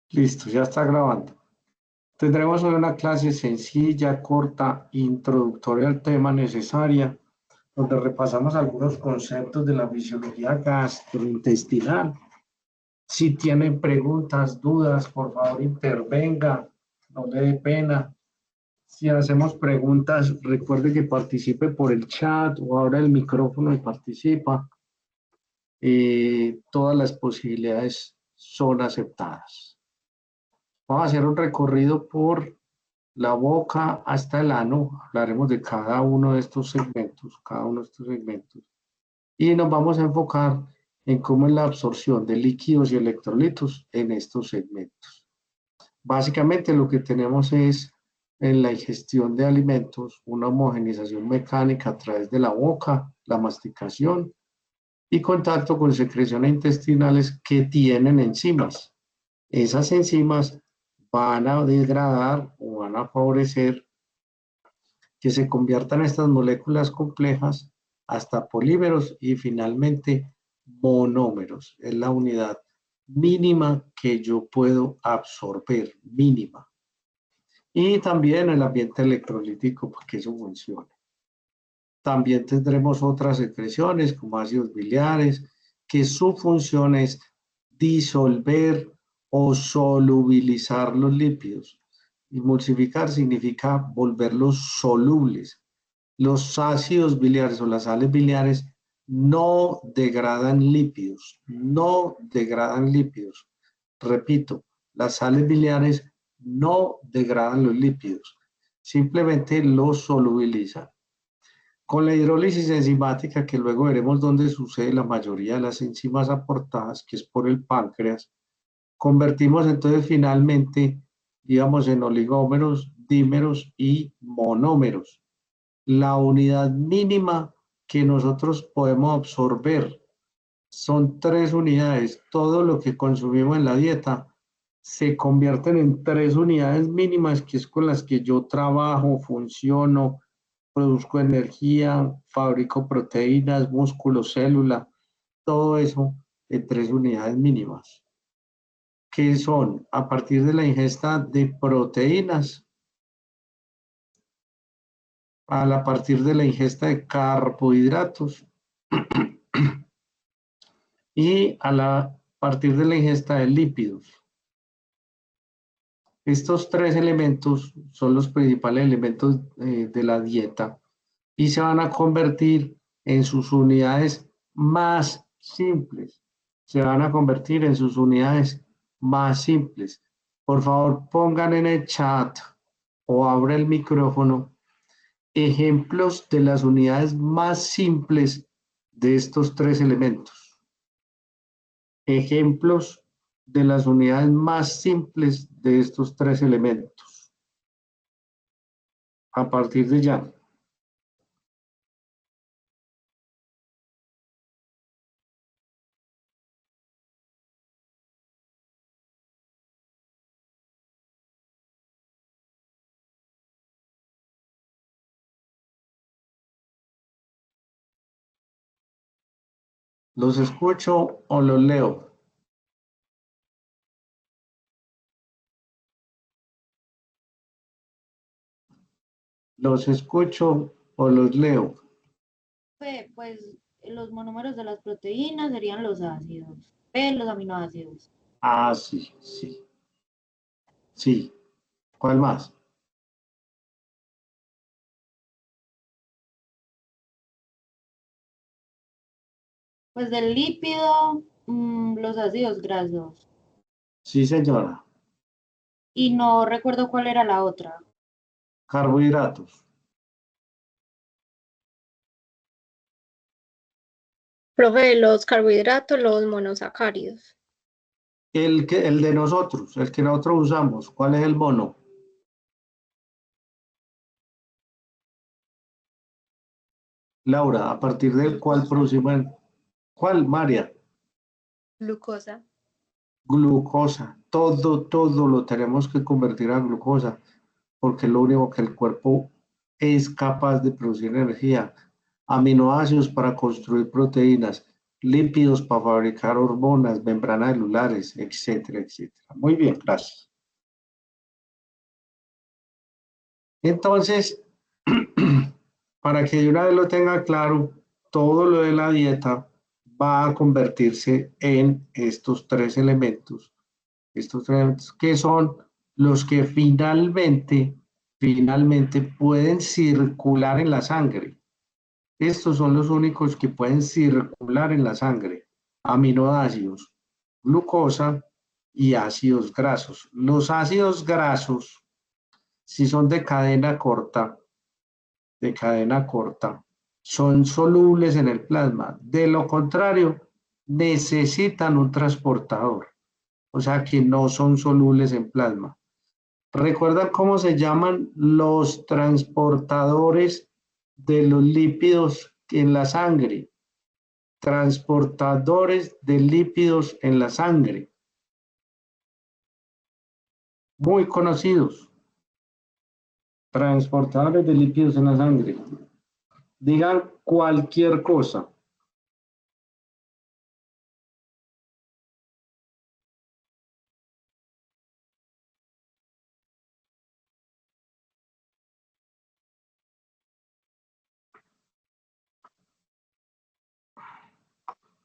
Listo, ya está grabando. Tendremos hoy una clase sencilla, corta, introductoria al tema necesaria, donde repasamos algunos conceptos de la fisiología gastrointestinal. Si tienen preguntas, dudas, por favor intervenga, no le dé pena. Si hacemos preguntas, recuerde que participe por el chat o abra el micrófono y participa. Todas las posibilidades son aceptadas. Vamos a hacer un recorrido por la boca hasta el ano. Hablaremos de cada uno de estos segmentos, y nos vamos a enfocar en cómo es la absorción de líquidos y electrolitos en estos segmentos. Básicamente lo que tenemos es en la ingestión de alimentos una homogenización mecánica a través de la boca, la masticación y contacto con secreciones intestinales que tienen enzimas. Esas enzimas van a degradar o van a favorecer que se conviertan estas moléculas complejas hasta polímeros y finalmente monómeros. Es la unidad mínima que yo puedo absorber, mínima. Y también el ambiente electrolítico, porque eso funciona. También tendremos otras secreciones como ácidos biliares, que su función es disolver o solubilizar los lípidos. Emulsificar significa volverlos solubles. Los ácidos biliares o las sales biliares no degradan lípidos, no degradan lípidos. Repito, las sales biliares no degradan los lípidos, simplemente los solubilizan. Con la hidrólisis enzimática, que luego veremos dónde sucede la mayoría de las enzimas aportadas, que es por el páncreas, convertimos entonces finalmente, digamos, en oligómeros, dímeros y monómeros. La unidad mínima que nosotros podemos absorber son 3 unidades. Todo lo que consumimos en la dieta se convierten en 3 unidades mínimas, que es con las que yo trabajo, funciono, produzco energía, fabrico proteínas, músculos, célula, todo eso en 3 unidades mínimas, que son a partir de la ingesta de proteínas, a partir de la ingesta de carbohidratos y partir de la ingesta de lípidos. Estos 3 elementos son los principales elementos de la dieta y se van a convertir en sus unidades más simples. Se van a convertir en sus unidades más simples. Por favor, pongan en el chat o abra el micrófono ejemplos de las unidades más simples de estos 3 elementos. Ejemplos de las unidades más simples de estos 3 elementos. A partir de ya. ¿Los escucho o los leo? ¿Los escucho o los leo? Pues los monómeros de las proteínas serían los ácidos, los aminoácidos. Ah, sí, sí. Sí. ¿Cuál más? Pues del lípido, los ácidos grasos. Sí, señora. Y no recuerdo cuál era la otra. Carbohidratos. Profe, los carbohidratos, los monosacáridos. El de nosotros, el que nosotros usamos. ¿Cuál es el mono? Laura, ¿a partir del cual producimos? ¿Cuál, María? Glucosa. Glucosa. Todo lo tenemos que convertir a glucosa, porque es lo único que el cuerpo es capaz de producir energía. Aminoácidos para construir proteínas. lípidos para fabricar hormonas, membranas celulares, etcétera, etcétera. Muy bien, gracias. Entonces, para que de una vez lo tenga claro, todo lo de la dieta va a convertirse en estos tres elementos que son los que finalmente pueden circular en la sangre. Estos son los únicos que pueden circular en la sangre. Aminoácidos, glucosa y ácidos grasos. Los ácidos grasos, si son de cadena corta, son solubles en el plasma. De lo contrario, necesitan un transportador, o sea que no son solubles en plasma. ¿Recuerdan cómo se llaman los transportadores de los lípidos en la sangre? Transportadores de lípidos en la sangre. Muy conocidos. Transportadores de lípidos en la sangre. Digan cualquier cosa.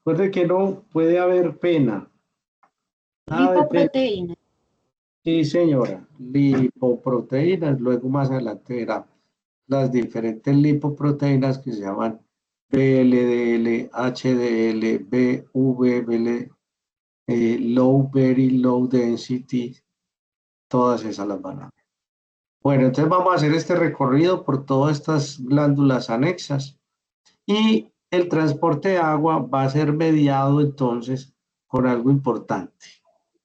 Recuerde que no puede haber pena. Nada de pena. Lipoproteína. Sí, señora. Lipoproteínas. Luego más adelante verá las diferentes lipoproteínas que se llaman VLDL, HDL, BV, low, very low density, todas esas las van a ver. Bueno, entonces vamos a hacer este recorrido por todas estas glándulas anexas y el transporte de agua va a ser mediado entonces con algo importante.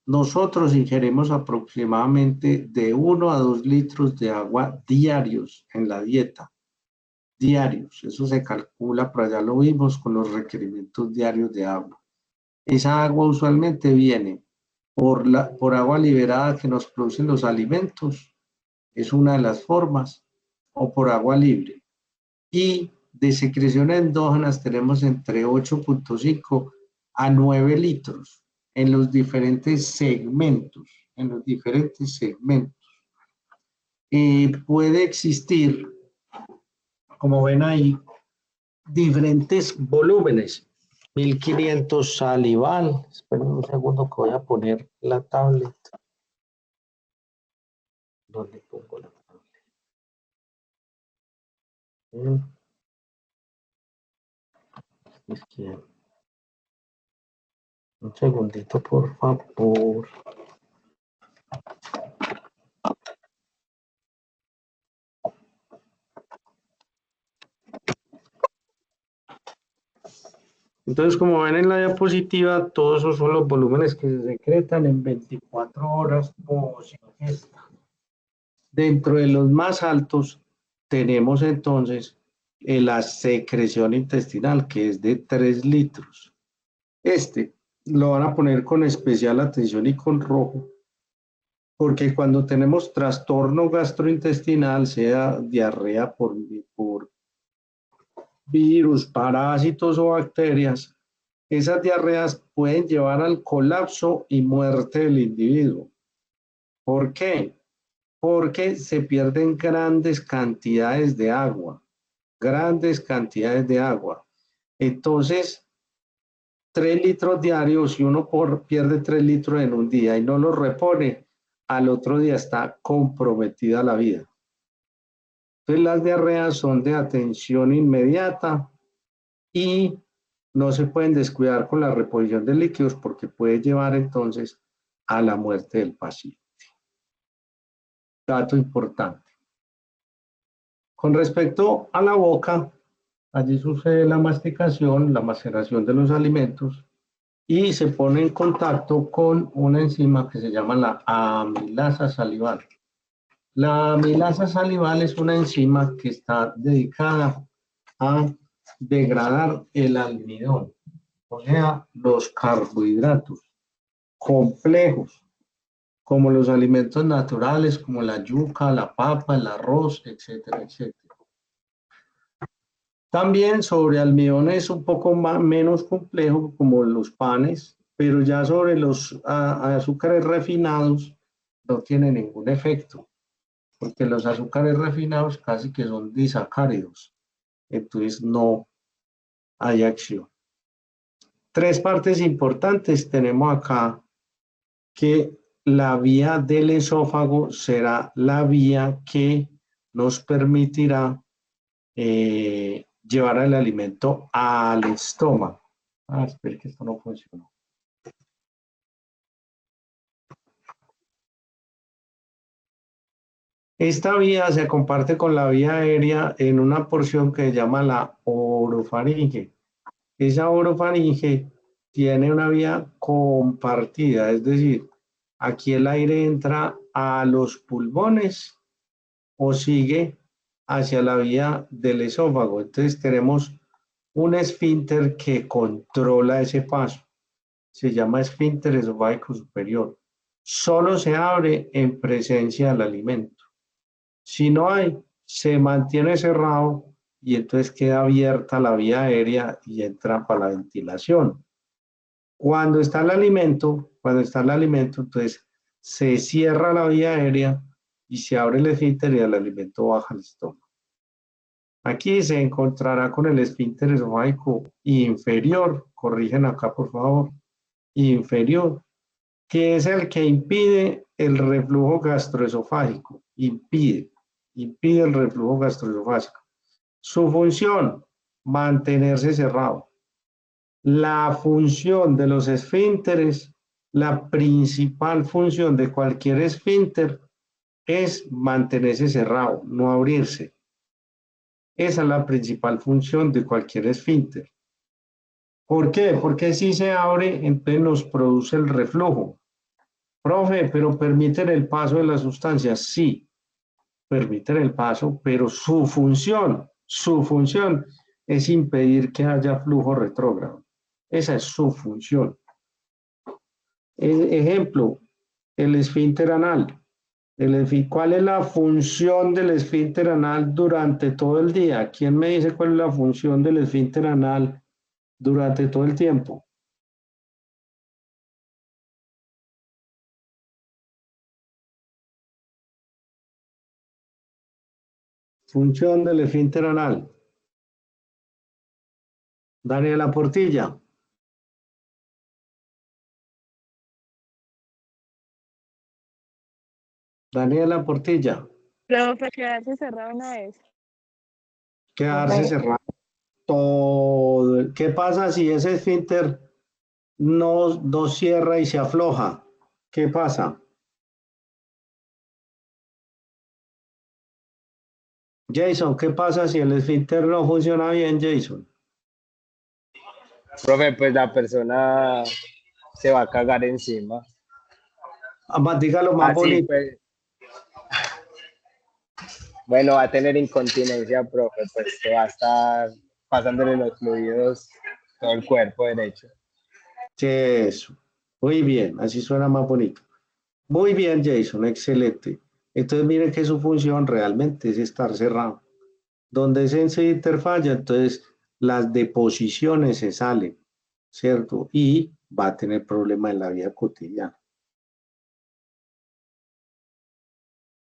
Nosotros ingerimos aproximadamente de 1 a 2 litros de agua diarios en la dieta. Diarios, eso se calcula, pero ya lo vimos con los requerimientos diarios de agua. Esa agua usualmente viene por agua liberada que nos producen los alimentos, es una de las formas, o por agua libre. Y de secreciones endógenas tenemos entre 8.5 a 9 litros en los diferentes segmentos, puede existir, como ven ahí, diferentes volúmenes. 1500 salival. Esperen un segundo que voy a poner la tablet. ¿Dónde pongo la tablet? Izquierda. Un segundito, por favor. Entonces, como ven en la diapositiva, todos esos son los volúmenes que se secretan en 24 horas post ingesta. Dentro de los más altos tenemos entonces la secreción intestinal, que es de 3 litros. Este lo van a poner con especial atención y con rojo, porque cuando tenemos trastorno gastrointestinal, sea diarrea por virus, parásitos o bacterias, esas diarreas pueden llevar al colapso y muerte del individuo. ¿Por qué? Porque se pierden grandes cantidades de agua. Entonces, 3 litros diarios, si uno pierde 3 litros en un día y no los repone, al otro día está comprometida la vida. Entonces, las diarreas son de atención inmediata y no se pueden descuidar con la reposición de líquidos porque puede llevar entonces a la muerte del paciente. Dato importante. Con respecto a la boca, allí sucede la masticación, la maceración de los alimentos y se pone en contacto con una enzima que se llama la amilasa salival. La amilasa salival es una enzima que está dedicada a degradar el almidón, o sea, los carbohidratos complejos, como los alimentos naturales, como la yuca, la papa, el arroz, etcétera, etcétera. También sobre almidones un poco menos complejo, como los panes, pero ya sobre los azúcares refinados no tiene ningún efecto, porque los azúcares refinados casi que son disacáridos, entonces no hay acción. Tres partes importantes tenemos acá, que la vía del esófago será la vía que nos permitirá llevar el alimento al estómago. Espera que esto no funcionó. Esta vía se comparte con la vía aérea en una porción que se llama la orofaringe. Esa orofaringe tiene una vía compartida, es decir, aquí el aire entra a los pulmones o sigue hacia la vía del esófago. Entonces tenemos un esfínter que controla ese paso. Se llama esfínter esofágico superior. Solo se abre en presencia del alimento. Si no hay, se mantiene cerrado y entonces queda abierta la vía aérea y entra para la ventilación. Cuando está el alimento, entonces se cierra la vía aérea y se abre el esfínter y el alimento baja al estómago. Aquí se encontrará con el esfínter esofágico inferior, corrigen acá por favor, inferior, que es el que impide el reflujo gastroesofágico, impide el reflujo gastroesofágico. Su función, mantenerse cerrado. La función de los esfínteres, la principal función de cualquier esfínter es mantenerse cerrado, no abrirse. Esa es la principal función de cualquier esfínter. ¿Por qué? Porque si se abre, entonces nos produce el reflujo. Profe, pero ¿permiten el paso de las sustancias? Sí, permiten el paso, pero su función es impedir que haya flujo retrógrado. Esa es su función. Ejemplo, el esfínter anal. ¿Cuál es la función del esfínter anal durante todo el día? ¿Quién me dice cuál es la función del esfínter anal durante todo el tiempo? Función del esfínter anal. Daniela Portilla. Daniela Portilla. Profe, quedarse cerrado una vez. Quedarse cerrado todo. ¿Qué pasa si ese esfínter no cierra y se afloja? ¿Qué pasa? Jason, ¿qué pasa si el esfínter no funciona bien, Jason? Profe, pues la persona se va a cagar encima. Dígalo más Así bonito. pues. Bueno, va a tener incontinencia, profe, pues se va a estar pasándole los fluidos todo el cuerpo derecho. Eso. Muy bien, así suena más bonito. Muy bien, Jason, excelente. Entonces, miren que su función realmente es estar cerrado. Donde ese esfínter falla, entonces las deposiciones se salen, ¿cierto? Y va a tener problemas en la vida cotidiana.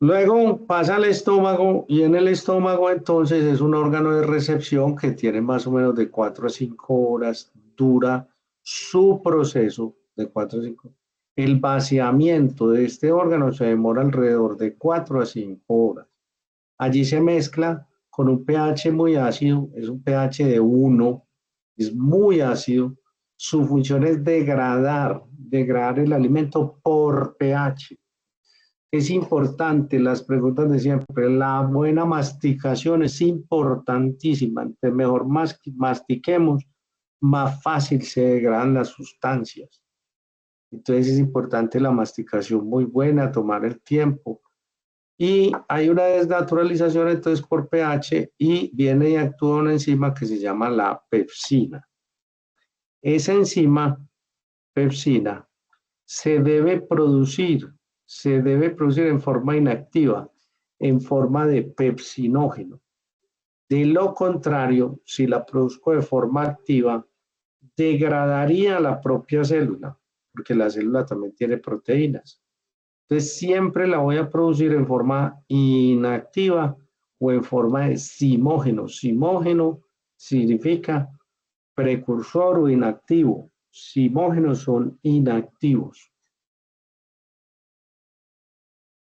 Luego pasa al estómago y en el estómago entonces es un órgano de recepción que tiene más o menos de 4 a 5 horas, dura su proceso de 4 a 5. El vaciamiento de este órgano se demora alrededor de 4 a 5 horas. Allí se mezcla con un pH muy ácido, es un pH de 1, es muy ácido. Su función es degradar el alimento por pH. Es importante, las preguntas de siempre, la buena masticación es importantísima. Entre mejor mastiquemos, más fácil se degradan las sustancias. Entonces es importante la masticación muy buena, tomar el tiempo. Y hay una desnaturalización entonces por pH y viene y actúa una enzima que se llama la pepsina. Esa enzima, pepsina, se debe producir en forma inactiva, en forma de pepsinógeno. De lo contrario, si la produzco de forma activa, degradaría la propia célula, porque la célula también tiene proteínas. Entonces, siempre la voy a producir en forma inactiva o en forma de simógeno. Simógeno significa precursor o inactivo. Simógenos son inactivos.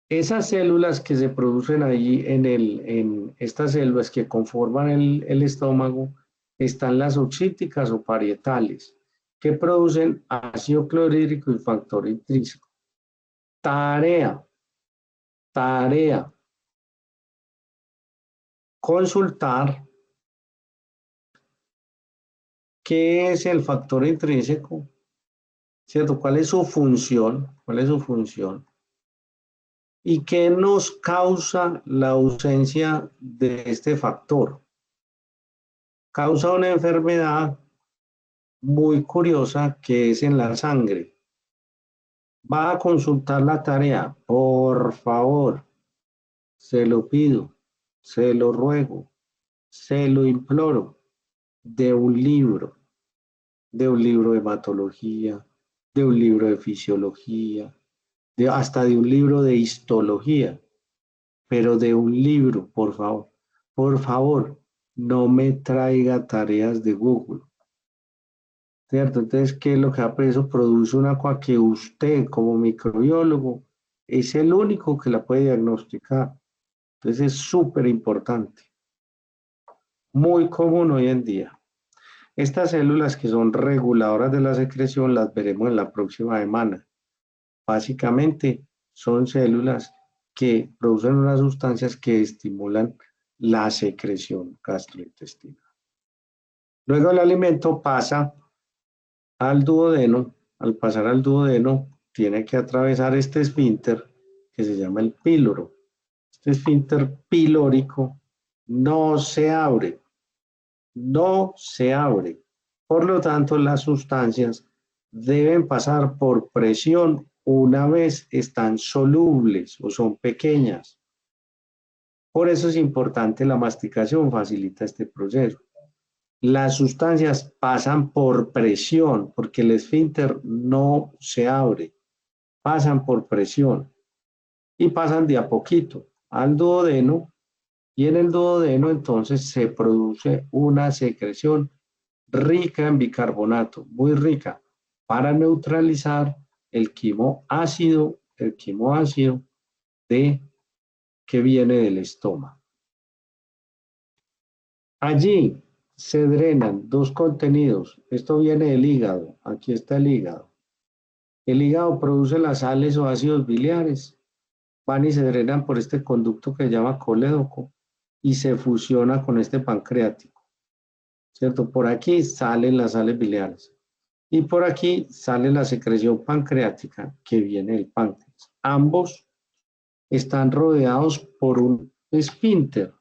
Esas células que se producen ahí en estas células que conforman el estómago, están las oxíticas o parietales, que producen ácido clorhídrico y factor intrínseco. Tarea. Consultar qué es el factor intrínseco, ¿cierto? ¿Cuál es su función? ¿Cuál es su función? ¿Y qué nos causa la ausencia de este factor? Causa una enfermedad muy curiosa que es en la sangre. Va a consultar la tarea, por favor, se lo pido, se lo ruego, se lo imploro, de un libro de hematología, de un libro de fisiología, hasta de un libro de histología, pero de un libro, por favor, no me traiga tareas de Google, ¿cierto? Entonces, ¿qué es lo que hace? Eso produce una cosa que usted como microbiólogo es el único que la puede diagnosticar. Entonces, es súper importante, muy común hoy en día. Estas células que son reguladoras de la secreción las veremos en la próxima semana. Básicamente son células que producen unas sustancias que estimulan la secreción gastrointestinal. Luego el alimento pasa al duodeno. Al pasar al duodeno tiene que atravesar este esfínter que se llama el píloro. Este esfínter pilórico no se abre. Por lo tanto, las sustancias deben pasar por presión una vez están solubles o son pequeñas. Por eso es importante la masticación, facilita este proceso. Las sustancias pasan por presión porque el esfínter no se abre, pasan por presión y pasan de a poquito al duodeno. Y en el duodeno entonces se produce una secreción rica en bicarbonato, muy rica, para neutralizar el quimoácido que viene del estómago. Allí se drenan dos contenidos. Esto viene del hígado. Aquí está el hígado. El hígado produce las sales o ácidos biliares. Van y se drenan por este conducto que se llama colédoco y se fusiona con este pancreático, ¿cierto? Por aquí salen las sales biliares y por aquí sale la secreción pancreática que viene del páncreas. Ambos están rodeados por un esfínter.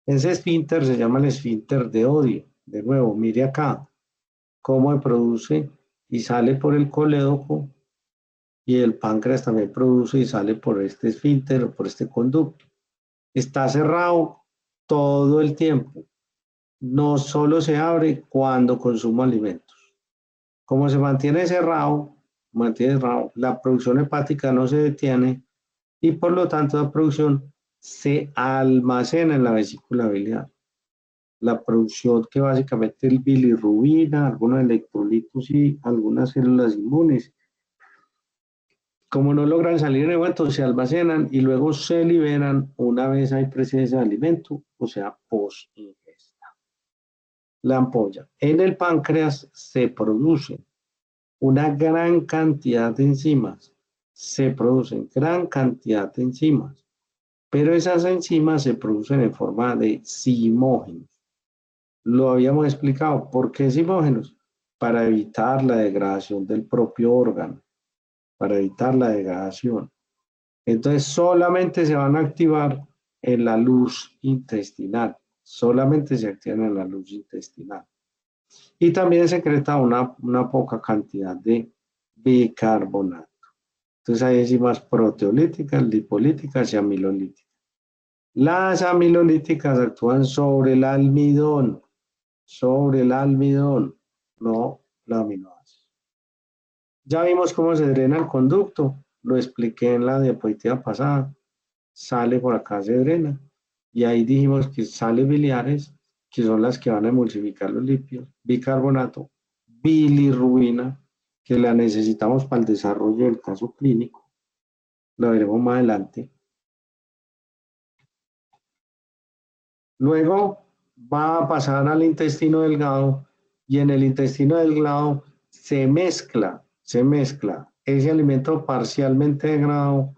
Ese esfínter se llama el esfínter de Odio. De nuevo, mire acá cómo se produce y sale por el colédoco, y el páncreas también produce y sale por este esfínter o por este conducto. Está cerrado todo el tiempo. No solo se abre cuando consumo alimentos. Como se mantiene cerrado, la producción hepática no se detiene y por lo tanto la producción se almacena en la vesícula biliar. La producción que básicamente es bilirrubina, algunos electrolitos y algunas células inmunes. Como no logran salir en el momento, se almacenan y luego se liberan una vez hay presencia de alimento, o sea, post-ingesta. La ampolla. En el páncreas se produce una gran cantidad de enzimas. Pero esas enzimas se producen en forma de simógenos. Lo habíamos explicado. ¿Por qué simógenos? Para evitar la degradación del propio órgano. Para evitar la degradación. Entonces solamente se van a activar en la luz intestinal. Solamente se activan en la luz intestinal. Y también secreta una poca cantidad de bicarbonato. Entonces hay enzimas proteolíticas, lipolíticas y amilolíticas. Las amilolíticas actúan sobre el almidón, no la aminoácido. Ya vimos cómo se drena el conducto, lo expliqué en la diapositiva pasada. Sale por acá, se drena. Y ahí dijimos que sales biliares, que son las que van a emulsificar los lípidos, bicarbonato, bilirrubina, que la necesitamos para el desarrollo del caso clínico. Lo veremos más adelante. Luego va a pasar al intestino delgado y en el intestino delgado se mezcla ese alimento parcialmente degradado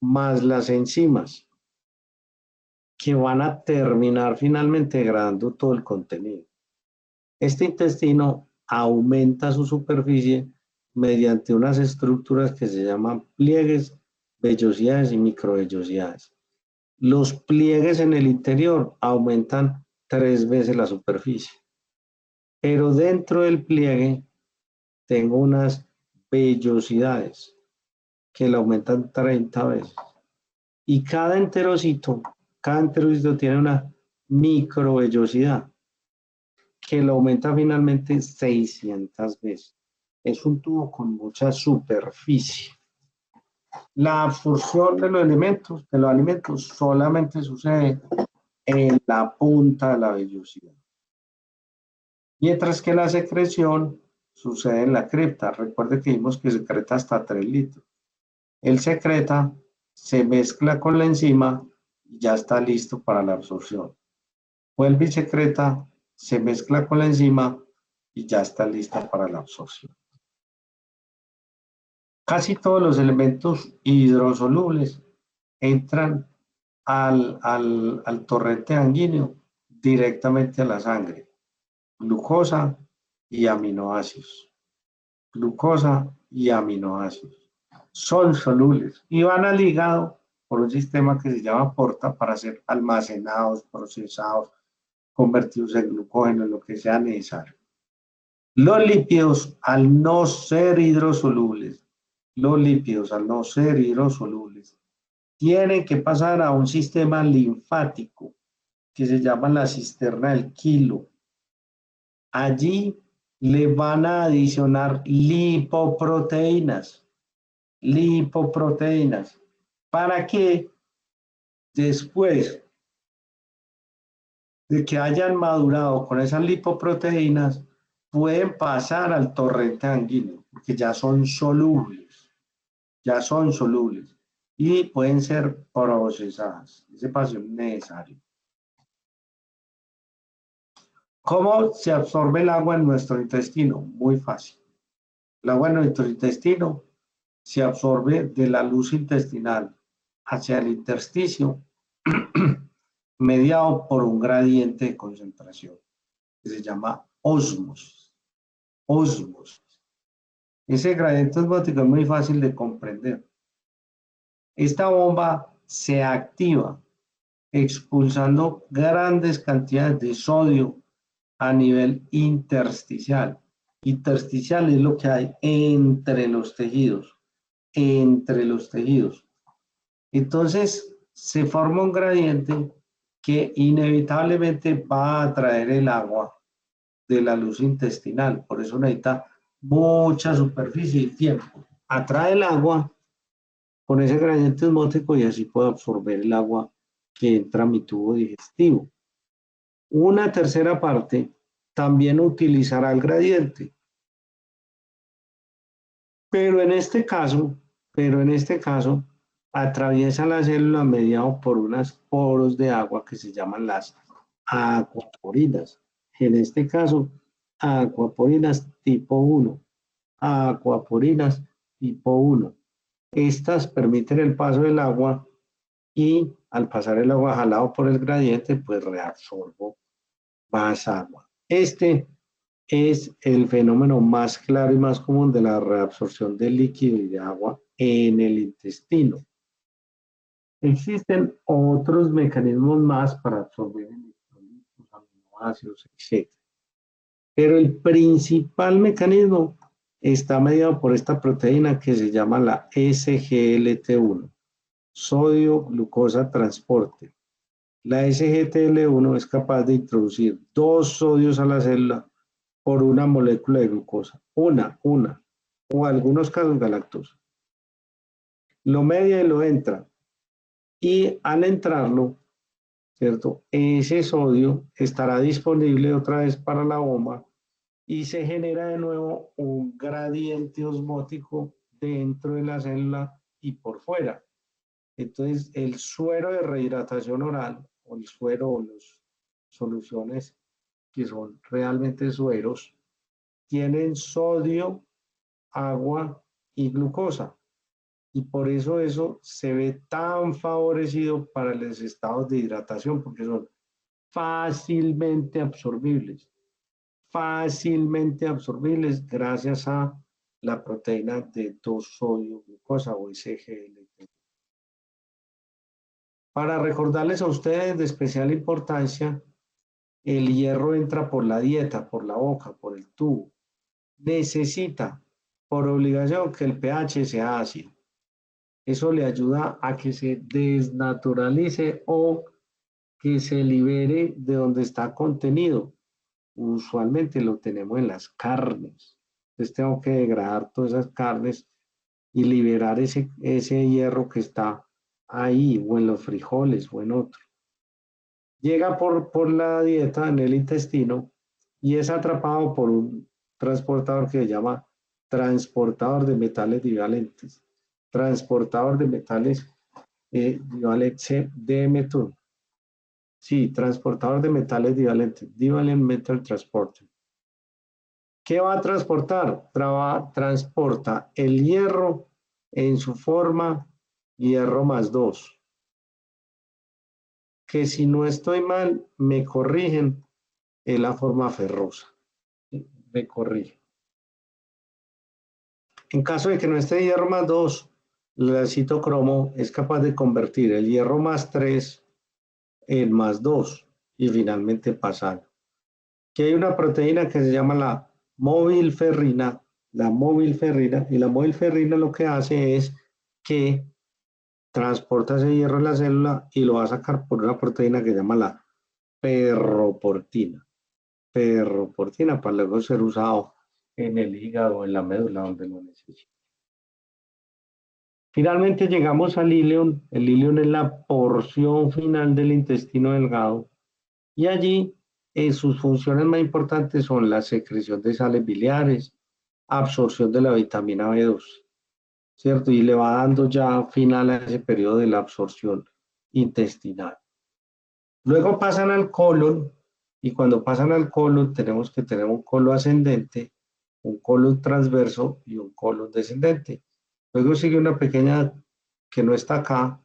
más las enzimas que van a terminar finalmente degradando todo el contenido. Este intestino aumenta su superficie mediante unas estructuras que se llaman pliegues, vellosidades y microvellosidades. Los pliegues en el interior aumentan 3 veces la superficie, pero dentro del pliegue tengo unas vellosidades que la aumentan 30 veces. Y cada enterocito tiene una microvellosidad que lo aumenta finalmente 600 veces. Es un tubo con mucha superficie. La absorción de los alimentos solamente sucede en la punta de la vellosidad. Mientras que la secreción sucede en la cripta. Recuerde que vimos que secreta hasta 3 litros. Él secreta, se mezcla con la enzima y ya está listo para la absorción. Vuelve y secreta, se mezcla con la enzima y ya está lista para la absorción. Casi todos los elementos hidrosolubles entran al torrente sanguíneo directamente a la sangre. Glucosa y aminoácidos. Glucosa y aminoácidos. Son solubles y van al hígado por un sistema que se llama porta para ser almacenados, procesados, convertidos en glucógeno, lo que sea necesario. Los lípidos, al no ser hidrosolubles, tienen que pasar a un sistema linfático que se llama la cisterna del quilo. Allí le van a adicionar lipoproteínas. Para que después de que hayan madurado con esas lipoproteínas, pueden pasar al torrente sanguíneo, porque ya son solubles, y pueden ser procesadas. Ese paso es necesario. ¿Cómo se absorbe el agua en nuestro intestino? Muy fácil. El agua en nuestro intestino se absorbe de la luz intestinal hacia el intersticio, mediado por un gradiente de concentración que se llama ósmosis. Ese gradiente osmótico es muy fácil de comprender. Esta bomba se activa expulsando grandes cantidades de sodio a nivel intersticial. Intersticial es lo que hay entre los tejidos. Entonces se forma un gradiente que inevitablemente va a atraer el agua de la luz intestinal. Por eso necesita mucha superficie y tiempo. Atrae el agua con ese gradiente osmótico y así puedo absorber el agua que entra a mi tubo digestivo. Una tercera parte también utilizará el gradiente. Pero en este caso, atraviesa la célula mediado por unos poros de agua que se llaman las aquaporinas. En este caso, aquaporinas tipo 1. Estas permiten el paso del agua y al pasar el agua jalado por el gradiente, pues reabsorbo más agua. Este es el fenómeno más claro y más común de la reabsorción de líquido y de agua en el intestino. Existen otros mecanismos más para absorber electrolitos, aminoácidos, etc. Pero el principal mecanismo está mediado por esta proteína que se llama la SGLT1, sodio glucosa transporte. La SGTL1 es capaz de introducir 2 sodios a la célula por una molécula de glucosa. Una, o en algunos casos galactosa. Lo media y lo entra. Y al entrarlo, ¿cierto? Ese sodio estará disponible otra vez para la bomba y se genera de nuevo un gradiente osmótico dentro de la célula y por fuera. Entonces, el suero de rehidratación oral, o el suero o las soluciones que son realmente sueros, tienen sodio, agua y glucosa. Y por eso se ve tan favorecido para los estados de hidratación, porque son fácilmente absorbibles gracias a la proteína de 2-sodio glucosa o SGLT. Para recordarles a ustedes de especial importancia, el hierro entra por la dieta, por la boca, por el tubo. Necesita, por obligación, que el pH sea ácido. Eso le ayuda a que se desnaturalice o que se libere de donde está contenido. Usualmente lo tenemos en las carnes. Entonces tengo que degradar todas esas carnes y liberar ese hierro que está ahí, o en los frijoles, o en otro. Llega por la dieta en el intestino y es atrapado por un transportador que se llama transportador de metales divalentes. Transportador de metales divalentes, DMT. Sí, transportador de metales divalentes, Divalent Metal Transporter. ¿Qué va a transportar? Transporta el hierro en su forma hierro más 2. Que si no estoy mal, me corrigen, es la forma ferrosa. Me corrigen. En caso de que no esté hierro más 2, el citocromo es capaz de convertir el hierro más 3 en más 2 y finalmente pasar. Que hay una proteína que se llama la movilferrina, y la movilferrina lo que hace es que transporta ese hierro en la célula y lo va a sacar por una proteína que se llama la ferroportina. Ferroportina para luego ser usado en el hígado o en la médula donde lo necesite. Finalmente llegamos al ileón. El ileón es la porción final del intestino delgado y allí sus funciones más importantes son la secreción de sales biliares, absorción de la vitamina B2, ¿cierto? Y le va dando ya final a ese periodo de la absorción intestinal. Luego pasan al colon y cuando pasan al colon tenemos que tener un colon ascendente, un colon transverso y un colon descendente. Luego sigue una pequeña que no está acá,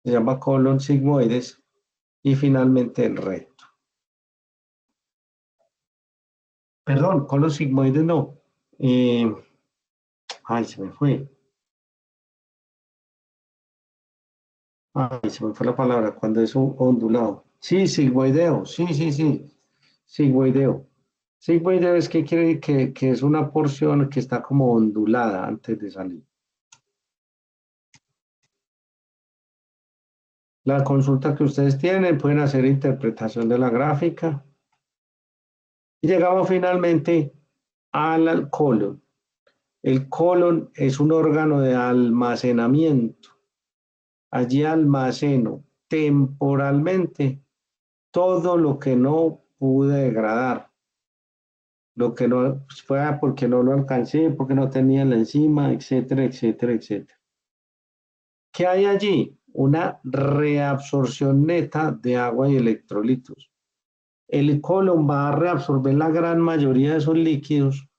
se llama colon sigmoides y finalmente el recto. Perdón, colon sigmoides no. Se me fue. Se me fue la palabra cuando es ondulado. Sí, sigmoideo. Sí. Sigmoideo. Sigmoideo es que quiere que es una porción que está como ondulada antes de salir. La consulta que ustedes tienen, pueden hacer interpretación de la gráfica. Y llegamos finalmente al colon. El colon es un órgano de almacenamiento. Allí almaceno temporalmente todo lo que no pude degradar. Lo que no fue porque no lo alcancé, porque no tenía la enzima, etcétera, etcétera, etcétera. ¿Qué hay allí? Una reabsorción neta de agua y electrolitos. El colon va a reabsorber la gran mayoría de esos líquidos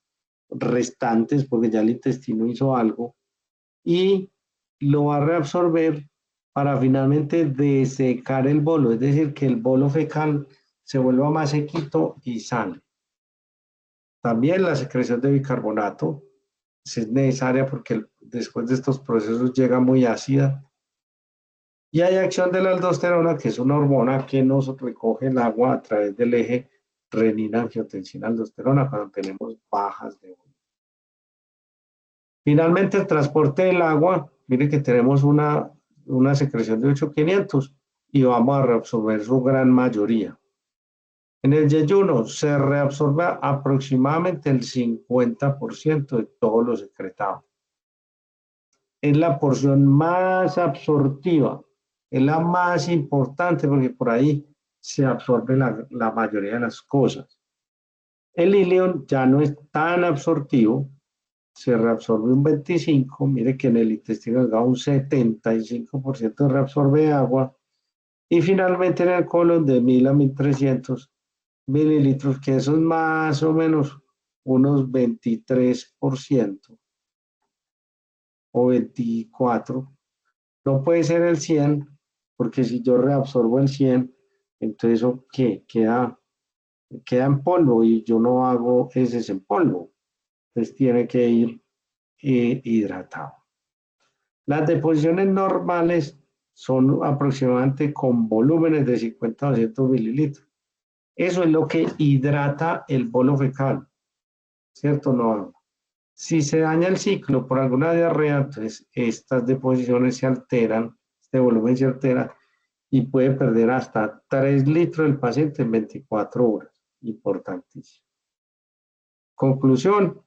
restantes, porque ya el intestino hizo algo, y lo va a reabsorber para finalmente desecar el bolo, es decir, que el bolo fecal se vuelva más sequito y sale. También la secreción de bicarbonato es necesaria porque después de estos procesos llega muy ácida. Y hay acción de la aldosterona, que es una hormona que nos recoge el agua a través del eje renina-angiotensina-aldosterona cuando tenemos bajas de volumen. Finalmente, el transporte del agua, miren que tenemos una secreción de 8500 y vamos a reabsorber su gran mayoría. En el yeyuno se reabsorbe aproximadamente el 50% de todo lo secretado. Es la porción más absortiva, es la más importante porque por ahí se absorbe la mayoría de las cosas. El ileón ya no es tan absortivo, se reabsorbe un 25%, mire que en el intestino delgado un 75% reabsorbe agua, y finalmente en el colon de 1000 a 1300 mililitros, que eso es más o menos unos 23% o 24%. No puede ser el 100, porque si yo reabsorbo el 100, entonces eso ¿qué? Queda en polvo y yo no hago heces en polvo. Entonces tiene que ir hidratado. Las deposiciones normales son aproximadamente con volúmenes de 50 a 200 mililitros. Eso es lo que hidrata el bolo fecal, ¿cierto? No agua. Si se daña el ciclo por alguna diarrea, entonces estas deposiciones se alteran, este volumen se altera y puede perder hasta 3 litros el paciente en 24 horas. Importantísimo. Conclusión,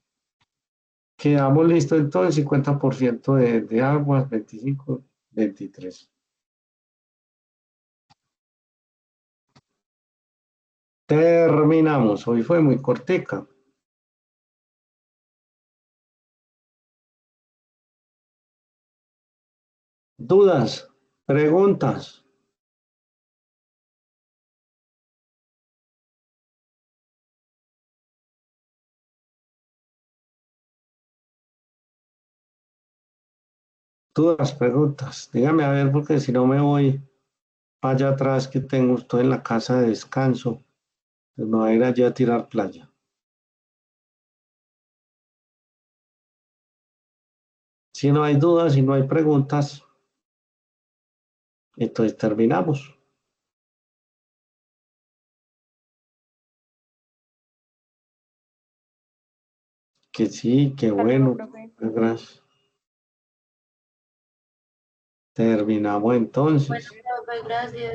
quedamos listos entonces, 50% de aguas, 25, 23. Terminamos, hoy fue muy cortica. ¿Dudas? ¿Preguntas? ¿Dudas? ¿Preguntas? Dígame a ver, porque si no me voy allá atrás que tengo usted en la casa de descanso. Pues me voy a ir allá a tirar playa. Si no hay dudas, si no hay preguntas, entonces terminamos. Que sí, que Hasta luego, bueno. profe. Gracias. Terminamos Bueno, entonces. profe, gracias.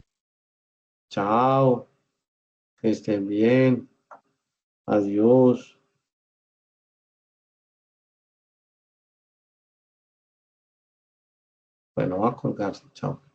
Chao. Que estén bien. Adiós. Bueno, va a colgar. Chao.